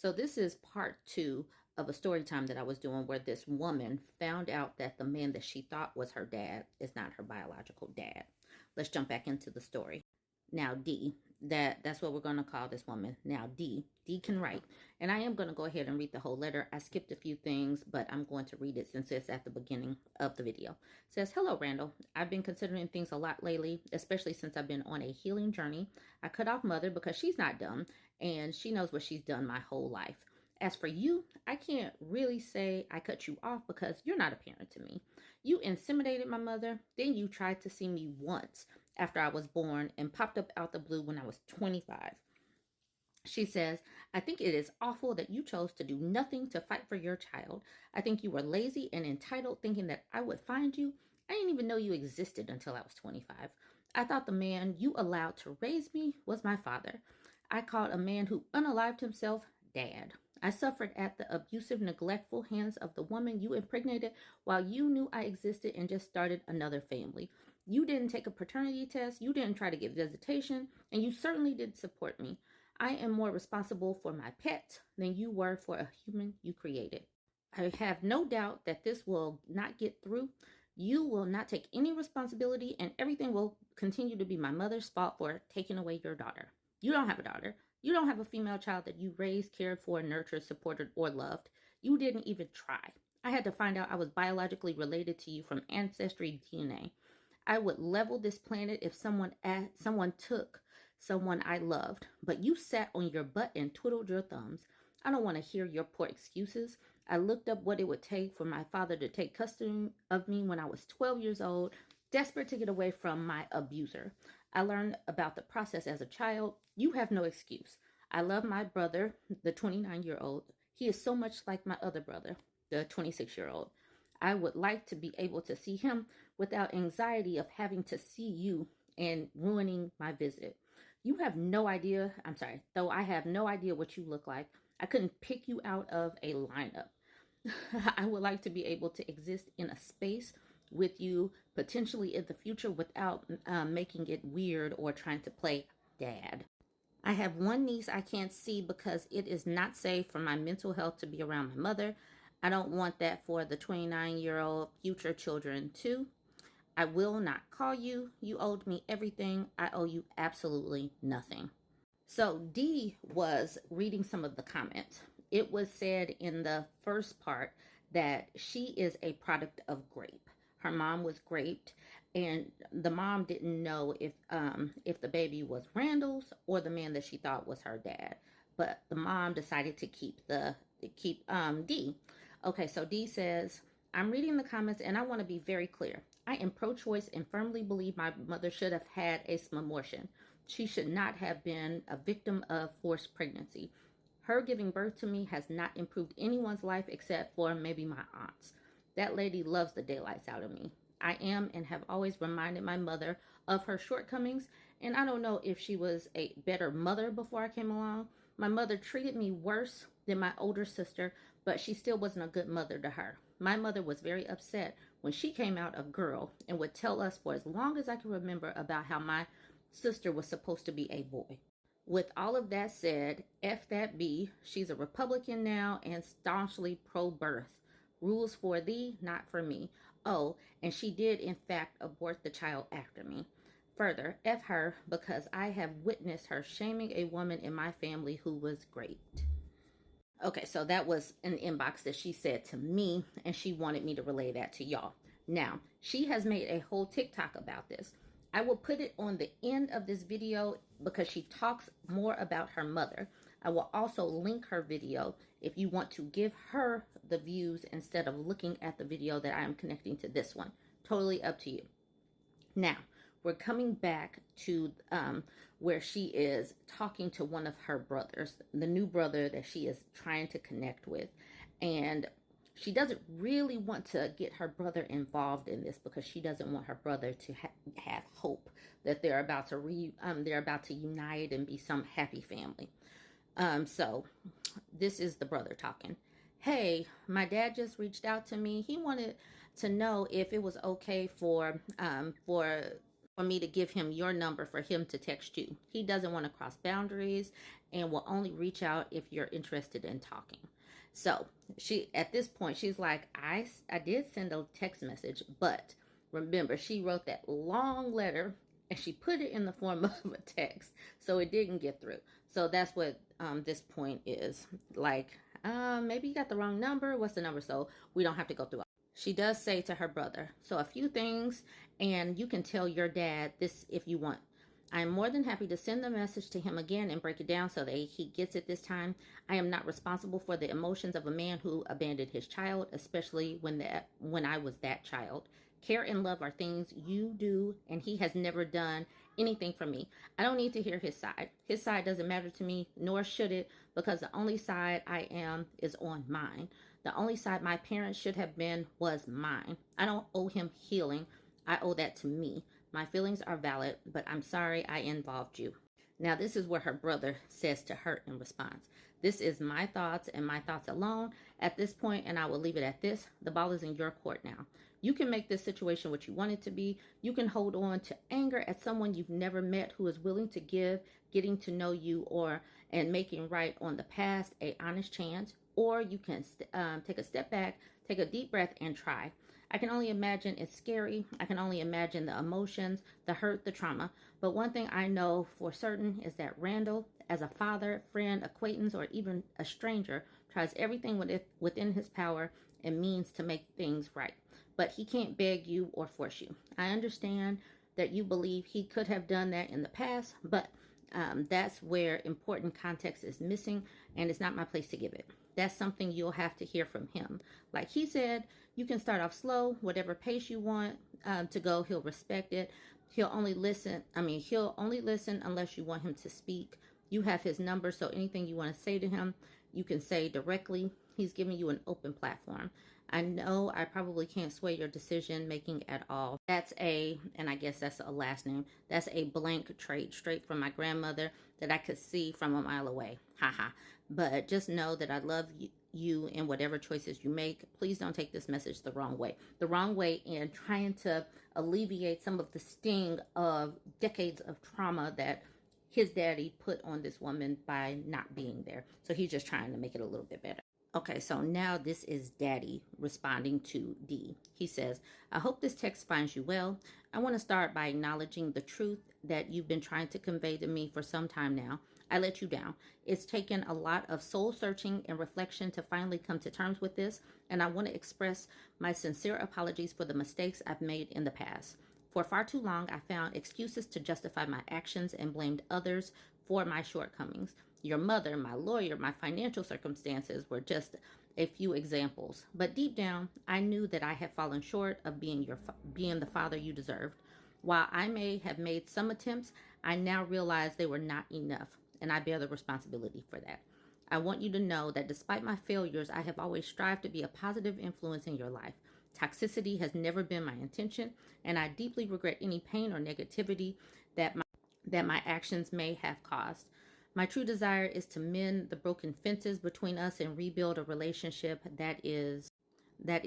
So this is part 2 of a story time that I was doing where this woman found out that the man that she thought was her dad is not her biological dad. Let's jump back into the story. Now D, that's what we're going to call this woman. Now D can write. And I am going to go ahead and read the whole letter. I skipped a few things, but I'm going to read it since it's at the beginning of the video. It says, "Hello, Randall. I've been considering things a lot lately, especially since I've been on a healing journey. I cut off mother because she's not dumb and she knows what she's done my whole life. As for you, I can't really say I cut you off because you're not a parent to me. You inseminated my mother, then you tried to see me once after I was born and popped up out the blue when I was 25. She says, I think it is awful that you chose to do nothing to fight for your child. I think you were lazy and entitled thinking that I would find you. I didn't even know you existed until I was 25. I thought the man you allowed to raise me was my father. I called a man who unalived himself Dad. I suffered at the abusive, neglectful hands of the woman you impregnated while you knew I existed and just started another family. You didn't take a paternity test, you didn't try to get visitation, and you certainly didn't support me. I am more responsible for my pet than you were for a human you created. I have no doubt that this will not get through. You will not take any responsibility, and everything will continue to be my mother's fault for taking away your daughter. You don't have a daughter. You don't have a female child that you raised, cared for, nurtured, supported, or loved. You didn't even try. I had to find out I was biologically related to you from ancestry DNA. I would level this planet if someone took someone I loved, but you sat on your butt and twiddled your thumbs. I don't want to hear your poor excuses. I looked up what it would take for my father to take custody of me when I was 12 years old, desperate to get away from my abuser. I learned about the process as a child. You have no excuse. I love my brother, the 29-year-old. He is so much like my other brother, the 26-year-old. I would like to be able to see him without anxiety of having to see you and ruining my visit. You have no idea, though I have no idea what you look like. I couldn't pick you out of a lineup. I would like to be able to exist in a space with you potentially in the future without making it weird or trying to play dad. I have one niece I can't see because it is not safe for my mental health to be around my mother. I don't want that for the 29-year-old future children too. I will not call you. You owed me everything. I owe you absolutely nothing." So D was reading some of the comments. It was said in the first part that she is a product of gRape. Her mom was graped, and the mom didn't know if the baby was Randall's or the man that she thought was her dad. But the mom decided to keep D. Okay, so D says, I'm reading the comments and I want to be very clear. I am pro-choice and firmly believe my mother should have had a smorgasbord. She should not have been a victim of forced pregnancy. Her giving birth to me has not improved anyone's life except for maybe my aunt's. That lady loves the daylights out of me. I am and have always reminded my mother of her shortcomings, and I don't know if she was a better mother before I came along. My mother treated me worse than my older sister, but she still wasn't a good mother to her. My mother was very upset when she came out a girl and would tell us for as long as I can remember about how my sister was supposed to be a boy. With all of that said, F that B, she's a Republican now and staunchly pro-birth. Rules for thee, not for me. Oh, and she did in fact abort the child after me. Further, F her because I have witnessed her shaming a woman in my family who was raped. Okay, so that was an inbox that she said to me, and she wanted me to relay that to y'all. Now, she has made a whole TikTok about this. I will put it on the end of this video because she talks more about her mother. I will also link her video if you want to give her the views instead of looking at the video that I am connecting to this one. Totally up to you. Now, we're coming back to where she is talking to one of her brothers, the new brother that she is trying to connect with. And she doesn't really want to get her brother involved in this because she doesn't want her brother to have hope that they're about to unite and be some happy family. So this is the brother talking. Hey, my dad just reached out to me. He wanted to know if it was okay for for me to give him your number for him to text you. He doesn't want to cross boundaries and will only reach out if you're interested in talking. So she, at this point, she's like, I did send a text message, but remember, she wrote that long letter and she put it in the form of a text, so it didn't get through. So that's what this point is. Like, maybe you got the wrong number. What's the number? So we don't have to go through. She does say to her brother, so a few things, and you can tell your dad this if you want. I'm more than happy to send the message to him again and break it down so that he gets it this time. I am not responsible for the emotions of a man who abandoned his child, especially when I was that child. Care and love are things you do, and he has never done anything for me. I don't need to hear his side. His side doesn't matter to me, nor should it, because the only side I am is on mine. The only side my parents should have been was mine. I don't owe him healing. I owe that to me. My feelings are valid, but I'm sorry I involved you. Now, this is what her brother says to her in response. This is my thoughts and my thoughts alone at this point, and I will leave it at this. The ball is in your court now. You can make this situation what you want it to be. You can hold on to anger at someone you've never met who is willing to give getting to know you and making right on the past a honest chance, or you can take a step back, take a deep breath, and try. I can only imagine it's scary. I can only imagine the emotions, the hurt, the trauma. But one thing I know for certain is that Randall, as a father, friend, acquaintance, or even a stranger, tries everything within his power and means to make things right. But he can't beg you or force you. I understand that you believe he could have done that in the past, but that's where important context is missing, and it's not my place to give it. That's something you'll have to hear from him. Like he said, you can start off slow, whatever pace you want to go, he'll respect it. He'll only listen unless you want him to speak. You have his number, so anything you want to say to him, you can say directly. He's giving you an open platform. I know I probably can't sway your decision making at all. And I guess that's a last name. That's a blank trait straight from my grandmother that I could see from a mile away. Haha. But just know that I love you in whatever choices you make. Please don't take this message the wrong way. The wrong way in trying to alleviate some of the sting of decades of trauma that his daddy put on this woman by not being there. So he's just trying to make it a little bit better. Okay, so now this is Daddy responding to D. He says, I hope this text finds you well. I want to start by acknowledging the truth that you've been trying to convey to me for some time now. I let you down. It's taken a lot of soul searching and reflection to finally come to terms with this, and I want to express my sincere apologies for the mistakes I've made in the past. For far too long, I found excuses to justify my actions and blamed others for my shortcomings. Your mother, my lawyer, my financial circumstances were just a few examples. But deep down, I knew that I had fallen short of being the father you deserved. While I may have made some attempts, I now realize they were not enough, and I bear the responsibility for that. I want you to know that despite my failures, I have always strived to be a positive influence in your life. Toxicity has never been my intention, and I deeply regret any pain or negativity that my actions may have caused. My true desire is to mend the broken fences between us and rebuild a relationship that is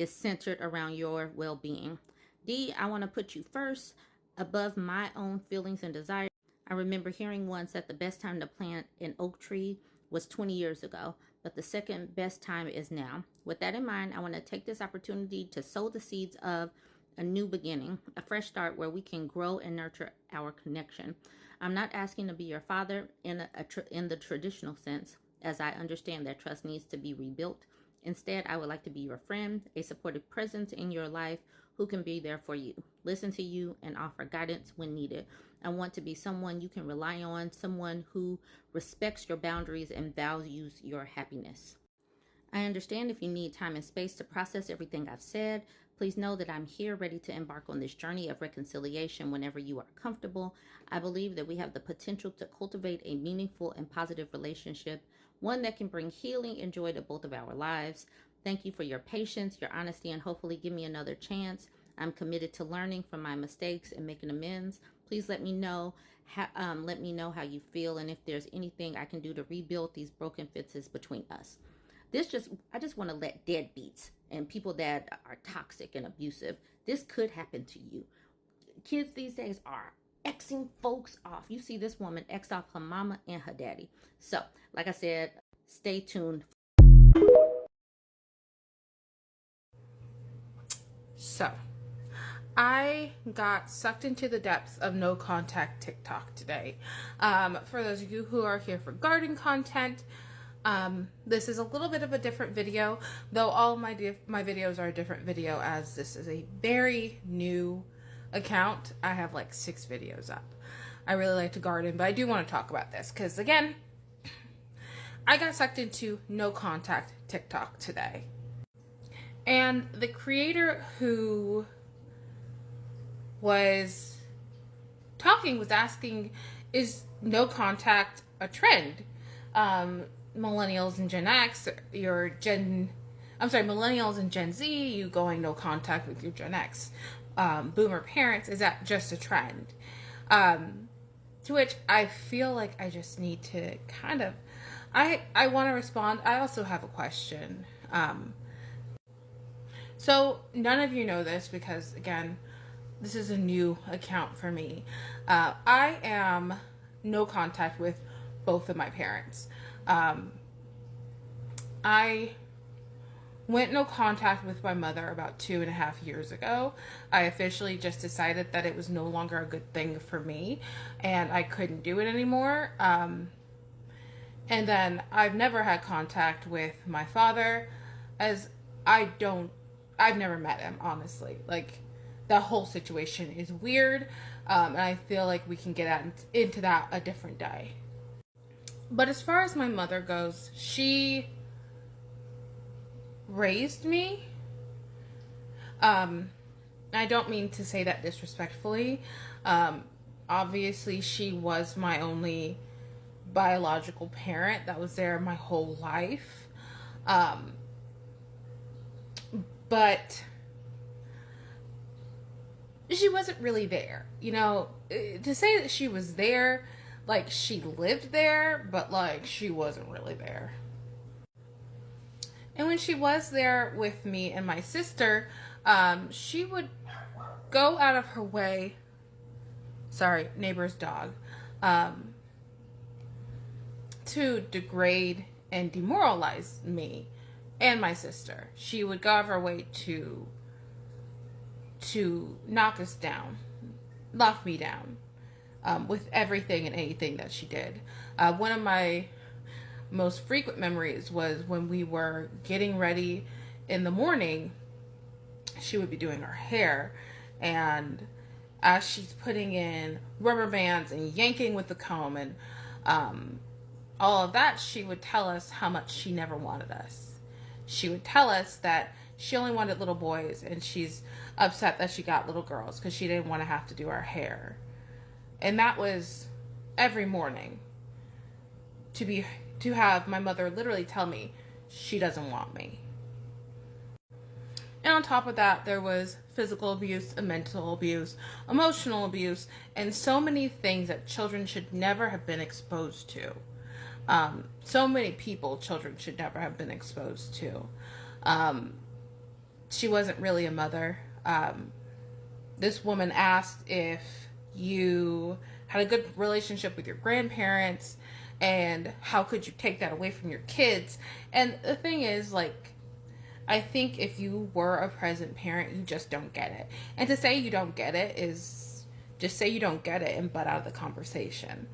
centered around your well-being. D, I want to put you first above my own feelings and desires. I remember hearing once that the best time to plant an oak tree was 20 years ago, but the second best time is now. With that in mind, I want to take this opportunity to sow the seeds of a new beginning, a fresh start where we can grow and nurture our connection. I'm not asking to be your father in the traditional sense, as I understand that trust needs to be rebuilt. Instead, I would like to be your friend, a supportive presence in your life who can be there for you, listen to you, and offer guidance when needed. I want to be someone you can rely on, someone who respects your boundaries and values your happiness. I understand if you need time and space to process everything I've said. Please know that I'm here ready to embark on this journey of reconciliation whenever you are comfortable. I believe that we have the potential to cultivate a meaningful and positive relationship, one that can bring healing and joy to both of our lives. Thank you for your patience, your honesty, and hopefully give me another chance. I'm committed to learning from my mistakes and making amends. Please let me know how you feel and if there's anything I can do to rebuild these broken fences between us. I just want to let deadbeats and people that are toxic and abusive, this could happen to you. Kids these days are Xing folks off. You see this woman X off her mama and her daddy. So, like I said, stay tuned. So, I got sucked into the depths of no contact TikTok today. For those of you who are here for garden content, this is a little bit of a different video, though all my videos are a different video, as this is a very new account. I have like 6 videos up. I really like to garden, but I do want to talk about this because, again, I got sucked into no contact TikTok today. And the creator who was talking was asking, is no contact a trend? Millennials and Gen X, millennials and Gen Z, you going no contact with your Gen X boomer parents, is that just a trend? To which I feel like I just need to kind of, I want to respond. I also have a question. So none of you know this because, again, this is a new account for me. I am no contact with both of my parents. I went no contact with my mother about 2.5 years ago. I officially just decided that it was no longer a good thing for me and I couldn't do it anymore. And then I've never had contact with my father, as I've never met him, honestly. Like, the whole situation is weird, and I feel like we can get into that a different day. But as far as my mother goes, she raised me. I don't mean to say that disrespectfully. Obviously, she was my only biological parent that was there my whole life. But she wasn't really there. You know, to say that she was there, like she lived there, but like she wasn't really there. And when she was there with me and my sister, she would go out of her way, sorry, neighbor's dog, to degrade and demoralize me and my sister. She would go out of her way to knock us down, lock me down, with everything and anything that she did. One of my most frequent memories was when we were getting ready in the morning. She would be doing her hair, and as she's putting in rubber bands and yanking with the comb and all of that, she would tell us how much she never wanted us. She would tell us that she only wanted little boys, and she's upset that she got little girls because she didn't want to have to do our hair. And that was every morning, to have my mother literally tell me she doesn't want me. And on top of that, there was physical abuse, mental abuse, emotional abuse, and so many things that children should never have been exposed to. So many people children should never have been exposed to. She wasn't really a mother. This woman asked if you had a good relationship with your grandparents and how could you take that away from your kids. And the thing is, like, I think if you were a present parent, you just don't get it. And to say you don't get it is just say you don't get it and butt out of the conversation.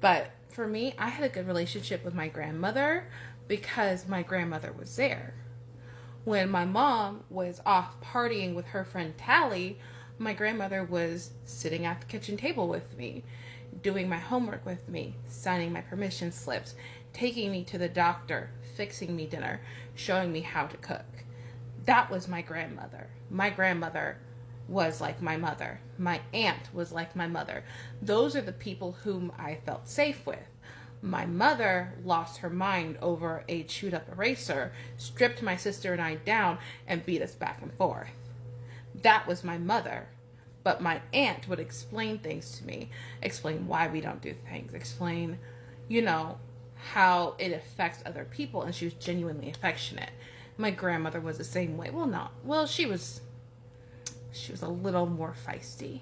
But for me, I had a good relationship with my grandmother because my grandmother was there. When my mom was off partying with her friend Tally, my grandmother was sitting at the kitchen table with me, doing my homework with me, signing my permission slips, taking me to the doctor, fixing me dinner, showing me how to cook. That was my grandmother. My grandmother was like my mother. My aunt was like my mother. Those are the people whom I felt safe with. My mother lost her mind over a chewed up eraser, stripped my sister and I down, and beat us back and forth. That was my mother. But my aunt would explain things to me, explain why we don't do things, explain, how it affects other people, and she was genuinely affectionate. My grandmother was the same way. She was a little more feisty.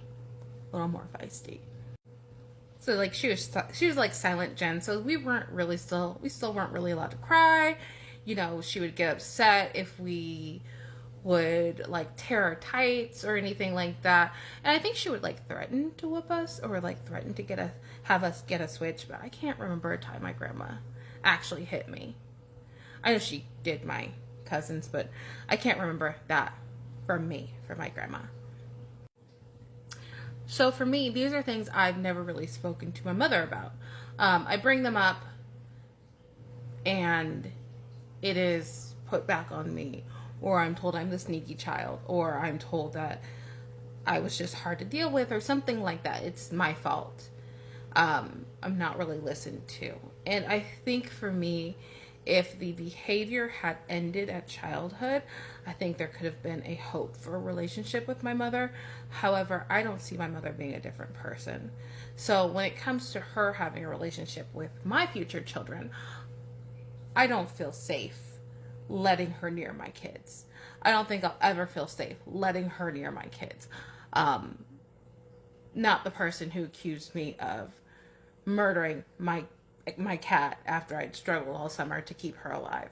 So like she was like silent Jen. So we still weren't really allowed to cry. You know, she would get upset if we would like tear our tights or anything like that. And I think she would like threaten to whip us or like threaten to have us get a switch, but I can't remember a time my grandma actually hit me. I know she did my cousins, but I can't remember that from my grandma. So for me, these are things I've never really spoken to my mother about. I bring them up and it is put back on me, or I'm told I'm the sneaky child, or I'm told that I was just hard to deal with, or something like that. It's my fault. I'm not really listened to. And I think for me, if the behavior had ended at childhood, I think there could have been a hope for a relationship with my mother. However, I don't see my mother being a different person. So when it comes to her having a relationship with my future children, I don't feel safe letting her near my kids. I don't think I'll ever feel safe letting her near my kids. Not the person who accused me of murdering my cat after I'd struggled all summer to keep her alive.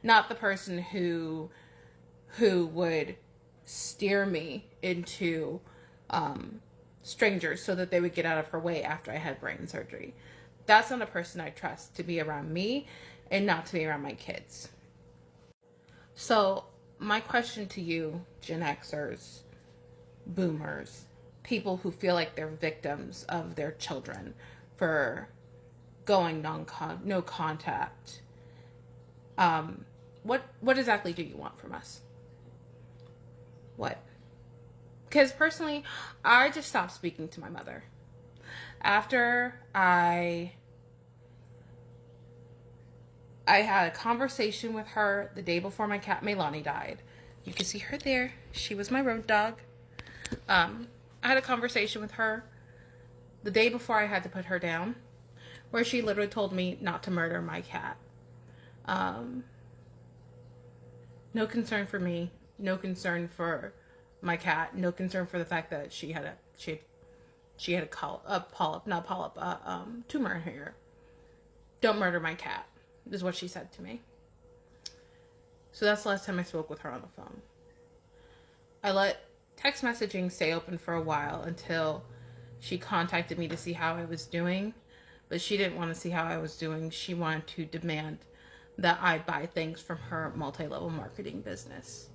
Not the person who would steer me into strangers so that they would get out of her way after I had brain surgery. That's not a person I trust to be around me and not to be around my kids. So my question to you, Gen Xers, boomers, people who feel like they're victims of their children for going no contact, what exactly do you want from us? What? Because personally, I just stopped speaking to my mother after I had a conversation with her the day before my cat Melani died. You can see her there. She was my road dog. I had a conversation with her the day before I had to put her down, where she literally told me not to murder my cat. No concern for me, no concern for my cat, no concern for the fact that she had a tumor in her ear. Don't murder my cat, is what she said to me. So that's the last time I spoke with her on the phone. I let text messaging stay open for a while until she contacted me to see how I was doing, but she didn't want to see how I was doing. She wanted to demand that I buy things from her multi-level marketing business.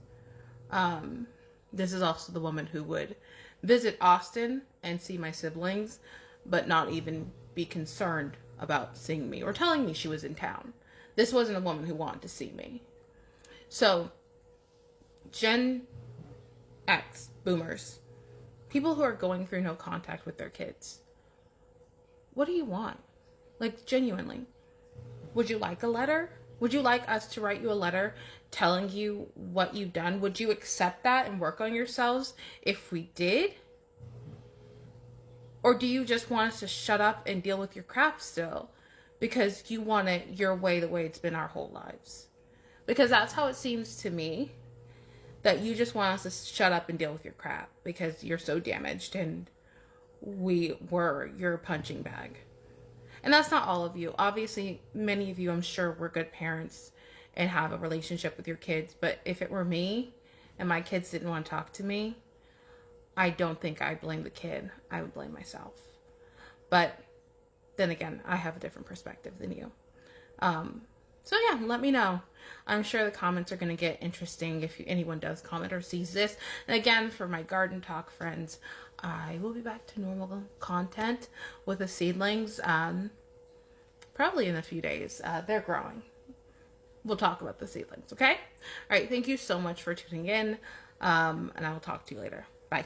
This is also the woman who would visit Austin and see my siblings, but not even be concerned about seeing me or telling me she was in town. This wasn't a woman who wanted to see me. So, Gen X, boomers, people who are going through no contact with their kids, what do you want? Like, genuinely. Would you like a letter? Would you like us to write you a letter telling you what you've done? Would you accept that and work on yourselves if we did? Or do you just want us to shut up and deal with your crap still because you want it your way, the way it's been our whole lives? Because that's how it seems to me, that you just want us to shut up and deal with your crap because you're so damaged and we were your punching bag. And that's not all of you. Obviously, many of you, I'm sure, were good parents and have a relationship with your kids. But if it were me and my kids didn't want to talk to me, I don't think I'd blame the kid. I would blame myself. But then again, I have a different perspective than you. So yeah, let me know. I'm sure the comments are going to get interesting if anyone does comment or sees this. And again, for my garden talk friends, I will be back to normal content with the seedlings probably in a few days. They're growing. We'll talk about the seedlings, okay? All right, thank you so much for tuning in, and I will talk to you later. Bye.